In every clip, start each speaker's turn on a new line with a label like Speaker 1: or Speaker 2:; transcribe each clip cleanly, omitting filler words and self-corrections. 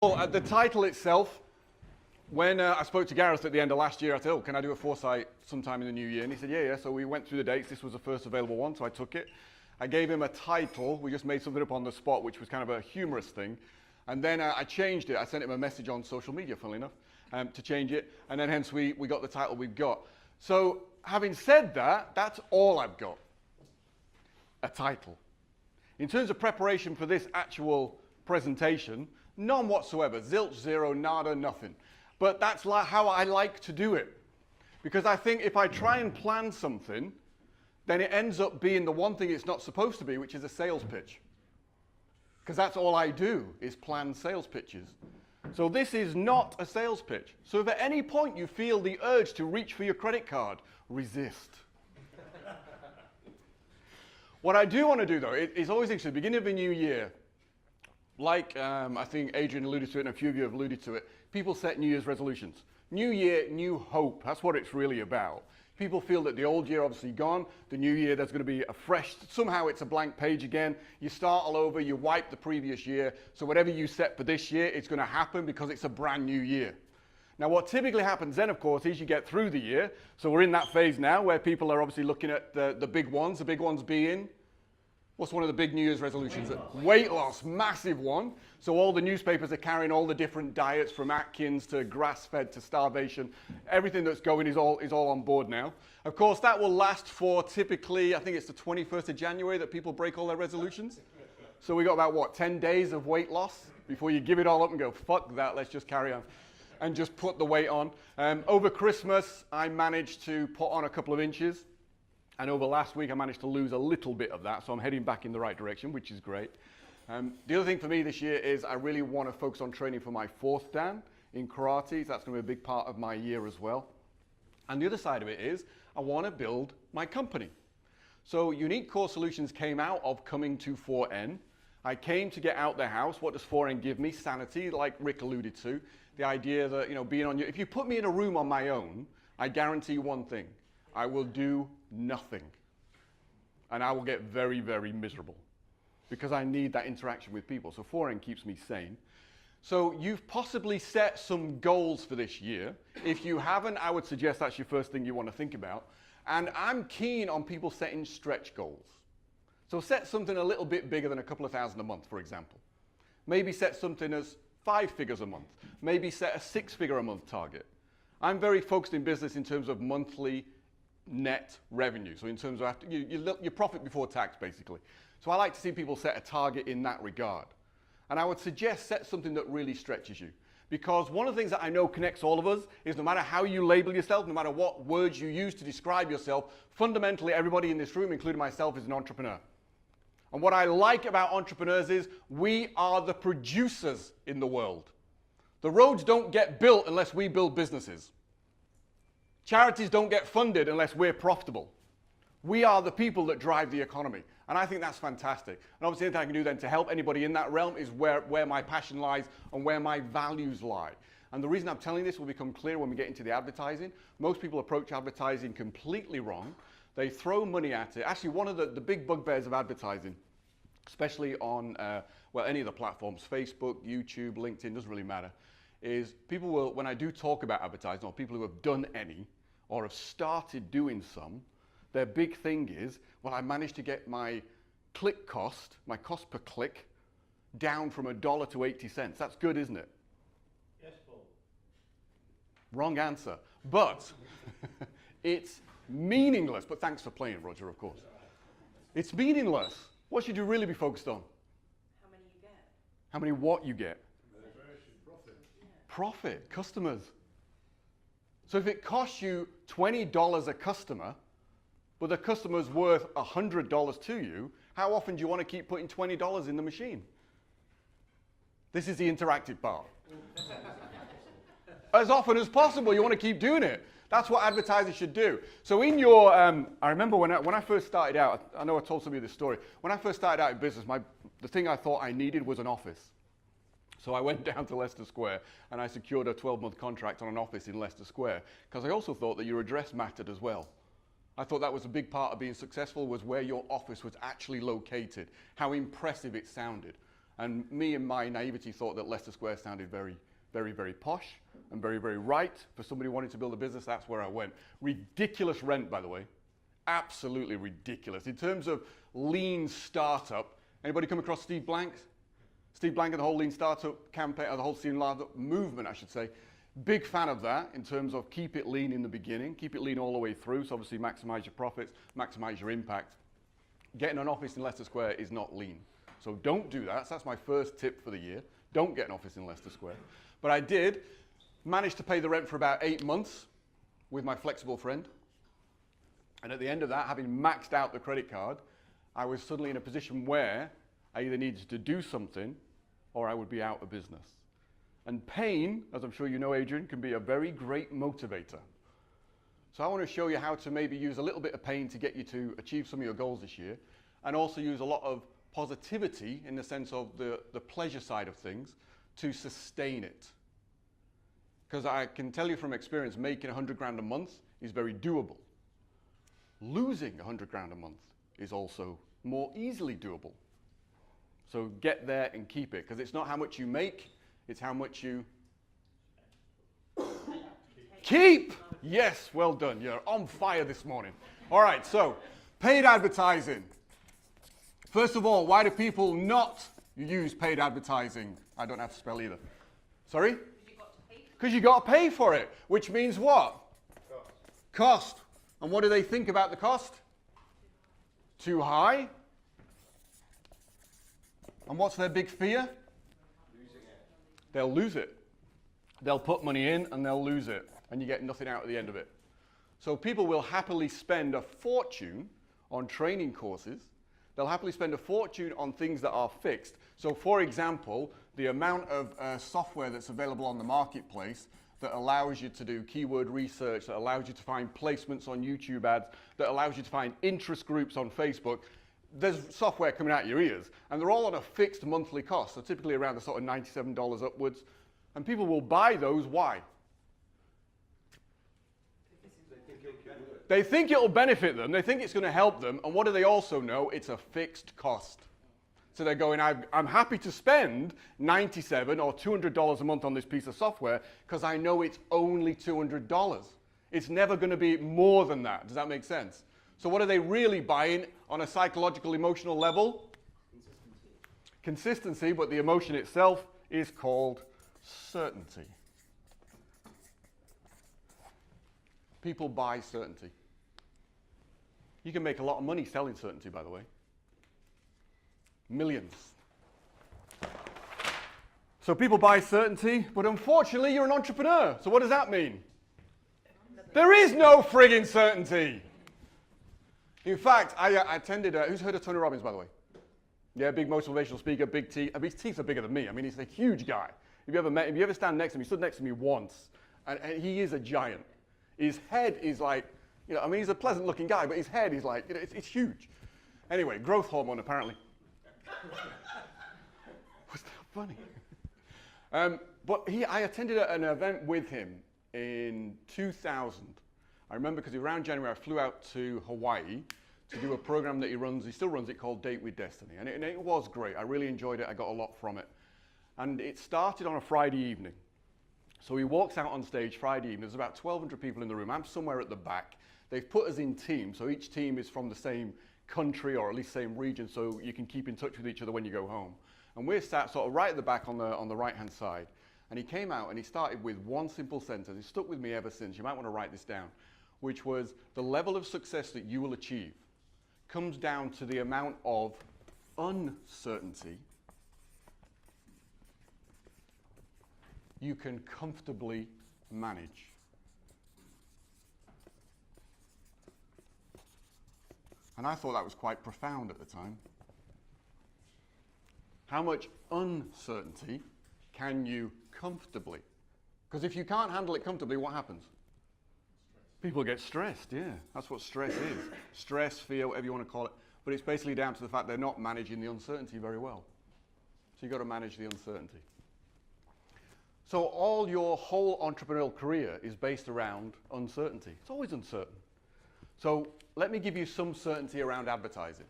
Speaker 1: Well, the title itself, when I spoke to Gareth at the end of last year, I said, oh, can I do a foresight sometime in the new year? And he said, yeah. So we went through the dates. This was the first available one, so I took it. I gave him a title. We just made something up on the spot, which was kind of a humorous thing. And then I changed it. I sent him a message on social media, funnily enough, to change it. And then hence we got the title we've got. So having said that, that's all I've got, a title. In terms of preparation for this actual presentation, none whatsoever, zilch, zero, nada, nothing. But that's how I like to do it. Because I think if I try and plan something, then it ends up being the one thing it's not supposed to be, which is a sales pitch. Because that's all I do, is plan sales pitches. So this is not a sales pitch. So if at any point you feel the urge to reach for your credit card, resist. What I do want to do, though, is always interesting, at the beginning of a new year, like I think Adrian alluded to it and a few of you have alluded to it, people set New Year's resolutions. New year, new hope. That's what it's really about. People feel that the old year obviously gone, the new year there's going to be a fresh, somehow it's a blank page again. You start all over, you wipe the previous year, so whatever you set for this year, it's going to happen because it's a brand new year. Now what typically happens then, of course, is you get through the year, so we're in that phase now where people are obviously looking at the big ones being, what's one of the big New Year's resolutions? Weight loss, massive one. So all the newspapers are carrying all the different diets from Atkins to grass-fed to starvation. Everything that's going is all on board now. Of course, that will last for typically, I think it's the 21st of January that people break all their resolutions. So we got about, what, 10 days of weight loss before you give it all up and go, fuck that, let's just carry on. And just put the weight on. Over Christmas, I managed to put on a couple of inches. And over last week, I managed to lose a little bit of that, so I'm heading back in the right direction, which is great. The other thing for me this year is I really want to focus on training for my fourth dan in karate. So that's going to be a big part of my year as well. And the other side of it is I want to build my company. So Unique Core Solutions came out of coming to 4N. I came to get out the house. What does 4N give me? Sanity, like Rick alluded to. The idea that, you know, being on your, if you put me in a room on my own, I guarantee you one thing. I will do nothing. And I will get very, very miserable because I need that interaction with people. So 4N keeps me sane. So you've possibly set some goals for this year. If you haven't, I would suggest that's your first thing you want to think about. And I'm keen on people setting stretch goals. So set something a little bit bigger than a couple of thousand a month, for example. Maybe set something as 5 figures a month. Maybe set a 6-figure a month target. I'm very focused in business in terms of monthly net revenue. So in terms of your profit before tax, basically. So I like to see people set a target in that regard. And I would suggest set something that really stretches you. Because one of the things that I know connects all of us is no matter how you label yourself, no matter what words you use to describe yourself, fundamentally everybody in this room, including myself, is an entrepreneur. And what I like about entrepreneurs is we are the producers in the world. The roads don't get built unless we build businesses. Charities don't get funded unless we're profitable. We are the people that drive the economy. And I think that's fantastic. And obviously anything I can do then to help anybody in that realm is where my passion lies and where my values lie. And the reason I'm telling this will become clear when we get into the advertising. Most people approach advertising completely wrong. They throw money at it. Actually, one of the big bugbears of advertising, especially on, well, any of the platforms, Facebook, YouTube, LinkedIn, doesn't really matter, is people will, when I do talk about advertising, or people who have done any, or have started doing some, their big thing is, well, I managed to get my click cost, my cost per click, down from $1 to 80 cents. That's good, isn't it?
Speaker 2: Yes, Paul.
Speaker 1: Wrong answer. But it's meaningless. But thanks for playing, Roger, of course. It's meaningless. What should you really be focused on?
Speaker 3: How many you get.
Speaker 1: How many what you get?
Speaker 2: Profit.
Speaker 3: Yeah.
Speaker 1: Profit, customers. So if it costs you $20 a customer, but the customer's worth $100 to you, how often do you want to keep putting $20 in the machine? This is the interactive part. As often as possible, you want to keep doing it. That's what advertisers should do. So in your, I remember when I first started out, I know I told some of you this story. When I first started out in business, the thing I thought I needed was an office. So I went down to Leicester Square and I secured a 12-month contract on an office in Leicester Square because I also thought that your address mattered as well. I thought that was a big part of being successful was where your office was actually located, how impressive it sounded. And me and my naivety thought that Leicester Square sounded very, very, very posh and very, very right. For somebody wanting to build a business, that's where I went. Ridiculous rent, by the way. Absolutely ridiculous. In terms of lean startup, anybody come across Steve Blank? Steve Blank and the whole lean startup campaign, or the whole lean startup movement, I should say. Big fan of that in terms of keep it lean in the beginning, keep it lean all the way through, so obviously maximize your profits, maximize your impact. Getting an office in Leicester Square is not lean. So don't do that. So that's my first tip for the year. Don't get an office in Leicester Square. But I did manage to pay the rent for about 8 months with my flexible friend. And at the end of that, having maxed out the credit card, I was suddenly in a position where I either needed to do something or I would be out of business. And pain, as I'm sure you know, Adrian, can be a very great motivator. So I want to show you how to maybe use a little bit of pain to get you to achieve some of your goals this year, and also use a lot of positivity in the sense of the pleasure side of things to sustain it. Because I can tell you from experience, making 100 grand a month is very doable. Losing 100 grand a month is also more easily doable. So get there and keep it, because it's not how much you make, it's how much you keep. Yes, well done. You're on fire this morning. All right, so paid advertising. First of all, why do people not use paid advertising? I don't have to spell either. Sorry? Because you got to pay for it, which means what? Cost. And what do they think about the cost? Too high. And what's their big fear?
Speaker 2: Losing it.
Speaker 1: They'll lose it. They'll put money in and they'll lose it, and you get nothing out at the end of it. So people will happily spend a fortune on training courses. They'll happily spend a fortune on things that are fixed. So for example, the amount of software that's available on the marketplace that allows you to do keyword research, that allows you to find placements on YouTube ads, that allows you to find interest groups on Facebook. There's software coming out your ears, and they're all on a fixed monthly cost, so typically around the sort of $97 upwards. And people will buy those. Why? They think it'll benefit them. They think it's going to help them. And what do they also know? It's a fixed cost. So they're going, I'm happy to spend $97 or $200 a month on this piece of software because I know it's only $200. It's never going to be more than that. Does that make sense? So what are they really buying on a psychological, emotional level? Consistency, but the emotion itself is called certainty. People buy certainty. You can make a lot of money selling certainty, by the way. Millions. So people buy certainty, but unfortunately you're an entrepreneur. So what does that mean? There is no friggin' certainty. In fact, I attended, who's heard of Tony Robbins, by the way? Yeah, big motivational speaker, big teeth. I mean, his teeth are bigger than me. I mean, he's a huge guy. If you ever met him, if you ever stand next to him, he stood next to me once, and he is a giant. His head is like, you know, I mean, he's a pleasant looking guy, but his head is like, you know, it's huge. Anyway, growth hormone, apparently. Was that funny? But I attended an event with him in 2000. I remember because around January I flew out to Hawaii to do a program that he still runs it, called Date with Destiny. And it was great. I really enjoyed it. I got a lot from it. And it started on a Friday evening. So he walks out on stage Friday evening. There's about 1,200 people in the room. I'm somewhere at the back. They've put us in teams. So each team is from the same country or at least same region, so you can keep in touch with each other when you go home. And we're sat sort of right at the back on the right-hand side. And he came out and he started with one simple sentence. It's stuck with me ever since. You might want to write this down, which was, the level of success that you will achieve comes down to the amount of uncertainty you can comfortably manage. And I thought that was quite profound at the time. How much uncertainty can you comfortably? Because if you can't handle it comfortably, what happens? People get stressed, yeah. That's what stress is. Stress, fear, whatever you want to call it. But it's basically down to the fact they're not managing the uncertainty very well. So you've got to manage the uncertainty. So your whole entrepreneurial career is based around uncertainty. It's always uncertain. So let me give you some certainty around advertising.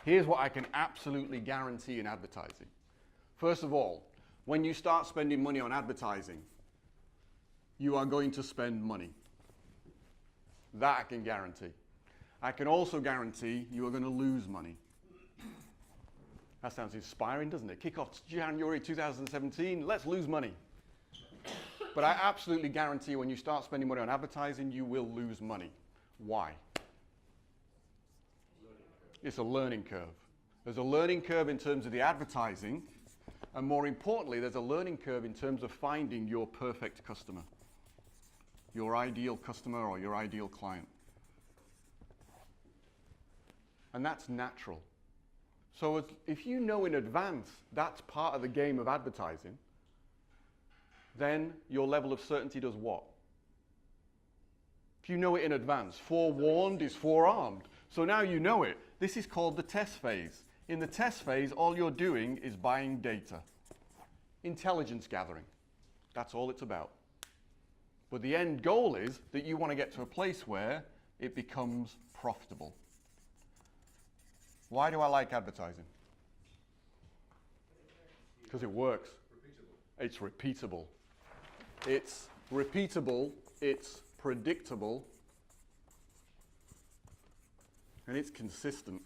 Speaker 1: Here's what I can absolutely guarantee in advertising. First of all, when you start spending money on advertising, you are going to spend money. That I can guarantee. I can also guarantee you are going to lose money. That sounds inspiring, doesn't it? Kick off January 2017, let's lose money. But I absolutely guarantee when you start spending money on advertising, you will lose money. Why? It's a learning curve. There's a learning curve in terms of the advertising, and more importantly, there's a learning curve in terms of finding your perfect customer, your ideal customer or your ideal client. And that's natural. So if you know in advance that's part of the game of advertising, then your level of certainty does what? If you know it in advance, forewarned is forearmed. So now you know it. This is called the test phase. In the test phase, all you're doing is buying data. Intelligence gathering. That's all it's about. But the end goal is that you want to get to a place where it becomes profitable. Why do I like advertising? Because it works. It's repeatable. It's repeatable, it's predictable, and it's consistent.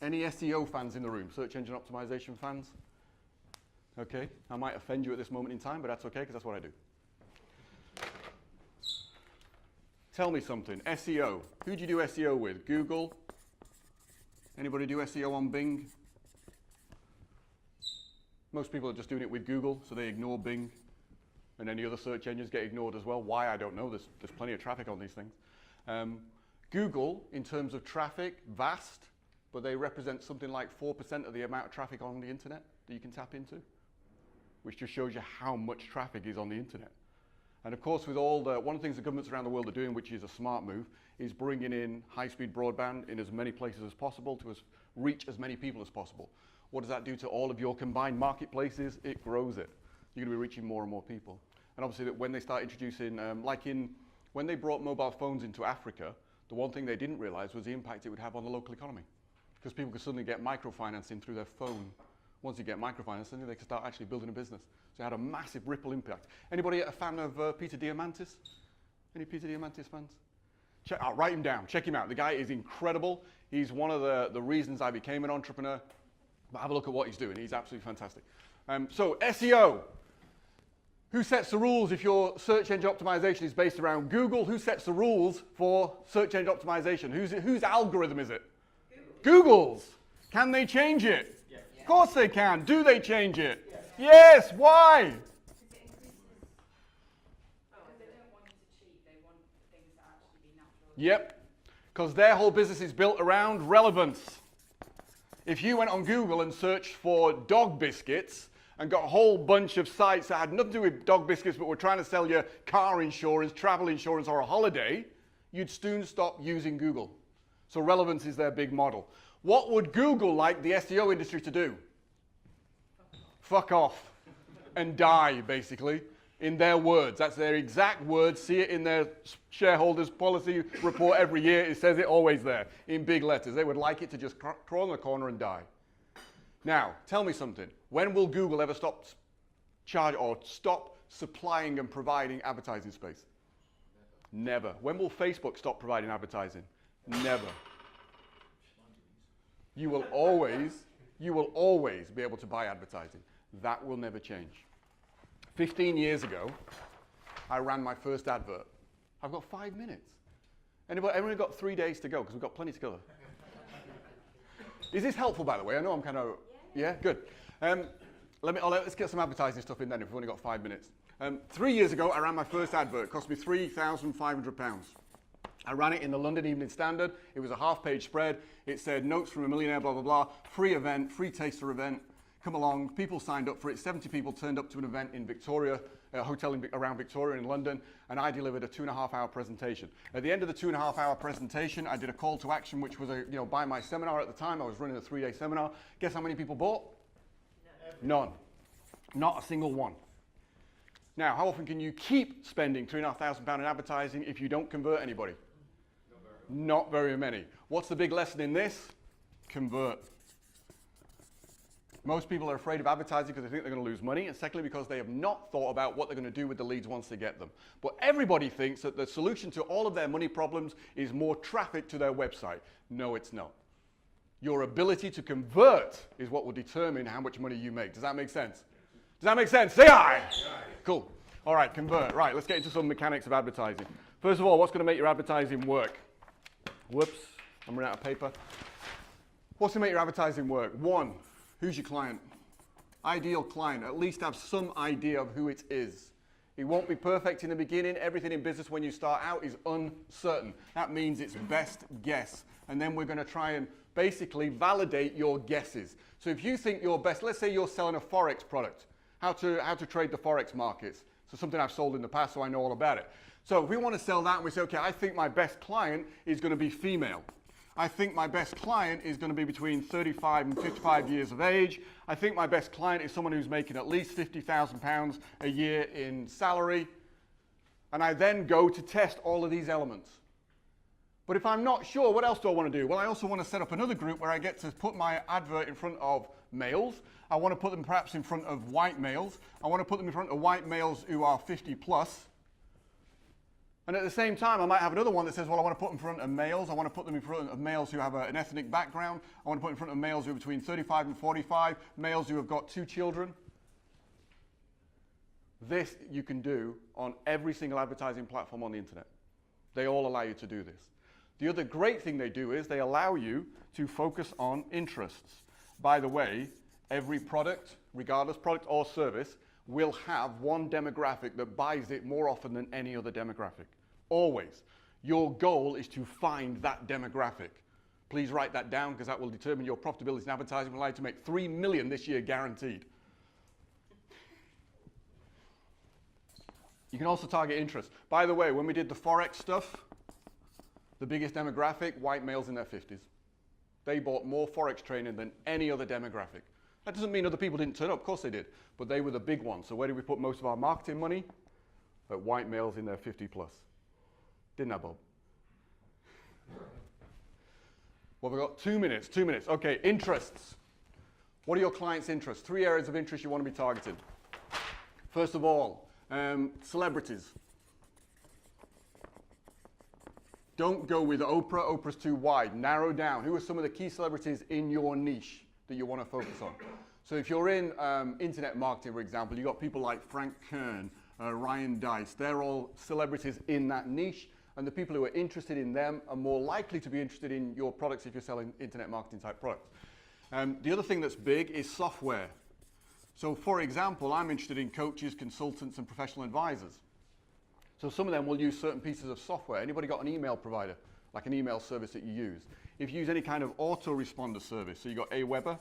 Speaker 1: Any SEO fans in the room? Search engine optimization fans? Okay, I might offend you at this moment in time, but that's okay because that's what I do. Tell me something. SEO. Who do you do SEO with? Google? Anybody do SEO on Bing? Most people are just doing it with Google, so they ignore Bing, and any other search engines get ignored as well. Why? I don't know. There's plenty of traffic on these things. Google, in terms of traffic, vast, but they represent something like 4% of the amount of traffic on the internet that you can tap into, which just shows you how much traffic is on the internet. And of course, with all the, one of the things the governments around the world are doing, which is a smart move, is bringing in high-speed broadband in as many places as possible to reach as many people as possible. What does that do to all of your combined marketplaces? It grows it. You're going to be reaching more and more people. And obviously, that when they start introducing, when they brought mobile phones into Africa, the one thing they didn't realize was the impact it would have on the local economy. Because people could suddenly get microfinancing through their phone. Once you get microfinancing, they can start actually building a business. So it had a massive ripple impact. Anybody a fan of Peter Diamandis? Any Peter Diamandis fans? Write him down. Check him out. The guy is incredible. He's one of the reasons I became an entrepreneur. But have a look at what he's doing. He's absolutely fantastic. So SEO. Who sets the rules if your search engine optimization is based around Google? Who sets the rules for search engine optimization? Whose algorithm is it? Google's. Can they change it? Yes. Of course they can. Do they change it? Yes. Why? Yep. Because their whole business is built around relevance. If you went on Google and searched for dog biscuits and got a whole bunch of sites that had nothing to do with dog biscuits but were trying to sell you car insurance, travel insurance, or a holiday, you'd soon stop using Google. So relevance is their big model. What would Google like the SEO industry to do? Fuck off and die, basically, in their words. That's their exact words. See it in their shareholders policy report every year. It says it always there in big letters. They would like it to just crawl in the corner and die. Now, tell me something. When will Google ever stop supplying and providing advertising space? Never. When will Facebook stop providing advertising? Never. You will always be able to buy advertising. That will never change. 15 years ago, I ran my first advert. I've got 5 minutes. Everyone got 3 days to go because we've got plenty to cover. Is this helpful, by the way? I know I'm kind of, yeah, good. Let's get some advertising stuff in then if we've only got 5 minutes. 3 years ago, I ran my first advert. It cost me £3,500. I ran it in the London Evening Standard. It was a half-page spread. It said, notes from a millionaire, blah, blah, blah, free event, free taster event. Come along. People signed up for it. 70 people turned up to an event in Victoria, a hotel around Victoria in London, and I delivered a 2.5-hour presentation. At the end of the 2.5-hour presentation, I did a call to action, which was buy my seminar at the time. I was running a 3-day seminar. Guess how many people bought? None. Not a single one. Now, how often can you keep spending £3,500 in advertising if you don't convert anybody? Not very many. What's the big lesson in this? Convert. Most people are afraid of advertising because they think they're going to lose money, and secondly because they have not thought about what they're going to do with the leads once they get them. But everybody thinks that the solution to all of their money problems is more traffic to their website. No, it's not. Your ability to convert is what will determine how much money you make. Does that make sense? Does that make sense? Say aye. Cool. All right, convert. Right, let's get into some mechanics of advertising. First of all, what's going to make your advertising work? Whoops, I'm running out of paper. What's going to make your advertising work? One, who's your client? Ideal client. At least have some idea of who it is. It won't be perfect in the beginning. Everything in business when you start out is uncertain. That means it's best guess. And then we're going to try and basically validate your guesses. So if you think your best, let's say you're selling a Forex product, how to trade the Forex markets. So something I've sold in the past, so I know all about it. So if we want to sell that and we say, okay, I think my best client is going to be female. I think my best client is going to be between 35 and 55 years of age. I think my best client is someone who's making at least £50,000 a year in salary. And I then go to test all of these elements. But if I'm not sure, what else do I want to do? Well, I also want to set up another group where I get to put my advert in front of males. I want to put them perhaps in front of white males. I want to put them in front of white males who are 50 plus. And at the same time, I might have another one that says, well, I want to put them in front of males. I want to put them in front of males who have an ethnic background. I want to put in front of males who are between 35 and 45, males who have got 2 children. This you can do on every single advertising platform on the internet. They all allow you to do this. The other great thing they do is they allow you to focus on interests. By the way, every product, regardless product or service, will have one demographic that buys it more often than any other demographic. Always. Your goal is to find that demographic. Please write that down because that will determine your profitability in advertising. We're allowed to make $3 million this year guaranteed. You can also target interest. By the way, when we did the Forex stuff, the biggest demographic, white males in their 50s. They bought more Forex training than any other demographic. That doesn't mean other people didn't turn up, of course they did, but they were the big ones. So where did we put most of our marketing money? At white males in their 50 plus. Didn't I, Bob? Well, we've got 2 minutes, 2 minutes. Okay, interests. What are your clients' interests? 3 areas of interest you want to be targeting. First of all, celebrities. Don't go with Oprah. Oprah's too wide. Narrow down. Who are some of the key celebrities in your niche that you want to focus on? So if you're in internet marketing, for example, you've got people like Frank Kern, Ryan Dice. They're all celebrities in that niche, and the people who are interested in them are more likely to be interested in your products if you're selling internet marketing type products. The other thing that's big is software. So for example, I'm interested in coaches, consultants, and professional advisors. So some of them will use certain pieces of software. Anybody got an email provider, like an email service that you use? If you use any kind of autoresponder service, so you got Aweber,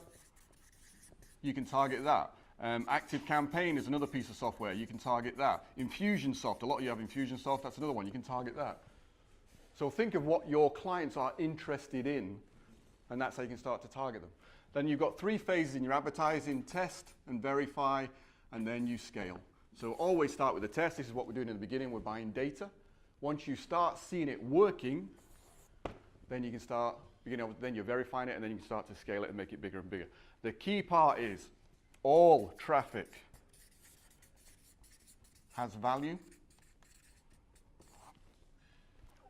Speaker 1: you can target that. ActiveCampaign is another piece of software. You can target that. Infusionsoft, a lot of you have Infusionsoft. That's another one. You can target that. So think of what your clients are interested in, and that's how you can start to target them. Then you've got 3 phases in your advertising: test and verify, and then you scale. So always start with a test. This is what we're doing in the beginning. We're buying data. Once you start seeing it working, then you can start, then you're verifying it, and then you can start to scale it and make it bigger and bigger. The key part is all traffic has value.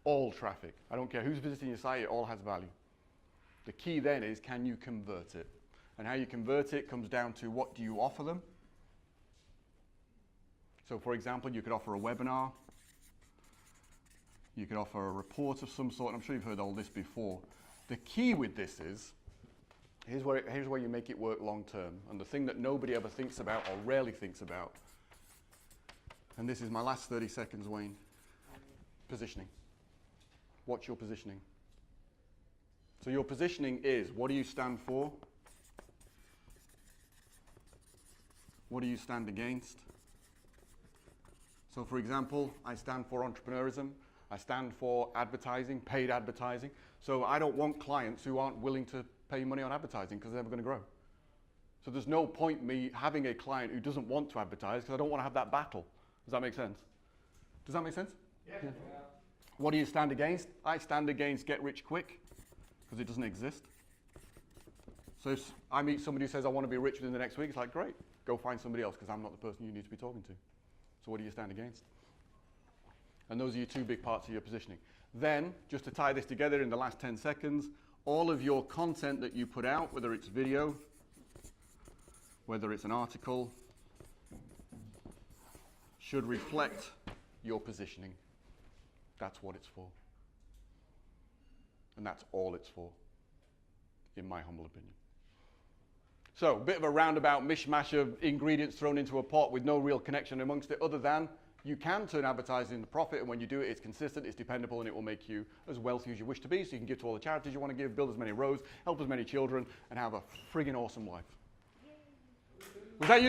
Speaker 1: All traffic. I don't care who's visiting your site, it all has value. The key then is, can you convert it? And how you convert it comes down to, what do you offer them? So for example, you could offer a webinar. You could offer a report of some sort. I'm sure you've heard all this before. The key with this is, here's where you make it work long term. And the thing that nobody ever thinks about, or rarely thinks about, and this is my last 30 seconds, Wayne. Positioning. What's your positioning? So your positioning is, what do you stand for? What do you stand against? So for example, I stand for entrepreneurism. I stand for advertising, paid advertising. So I don't want clients who aren't willing to pay money on advertising because they're never going to grow. So there's no point me having a client who doesn't want to advertise because I don't want to have that battle. Does that make sense? Does that make sense?
Speaker 2: Yeah.
Speaker 1: What do you stand against? I stand against get rich quick. because it doesn't exist. So if I meet somebody who says, I want to be rich within the next week, it's like, great, go find somebody else because I'm not the person you need to be talking to. So what do you stand against? And those are your two big parts of your positioning. Then, just to tie this together in the last 10 seconds, all of your content that you put out, whether it's video, whether it's an article, should reflect your positioning. That's what it's for. And that's all it's for, in my humble opinion. So, a bit of a roundabout mishmash of ingredients thrown into a pot with no real connection amongst it, other than you can turn advertising into profit, and when you do it, it's consistent, it's dependable, and it will make you as wealthy as you wish to be, so you can give to all the charities you want to give, build as many roads, help as many children, and have a friggin' awesome life. Was that you?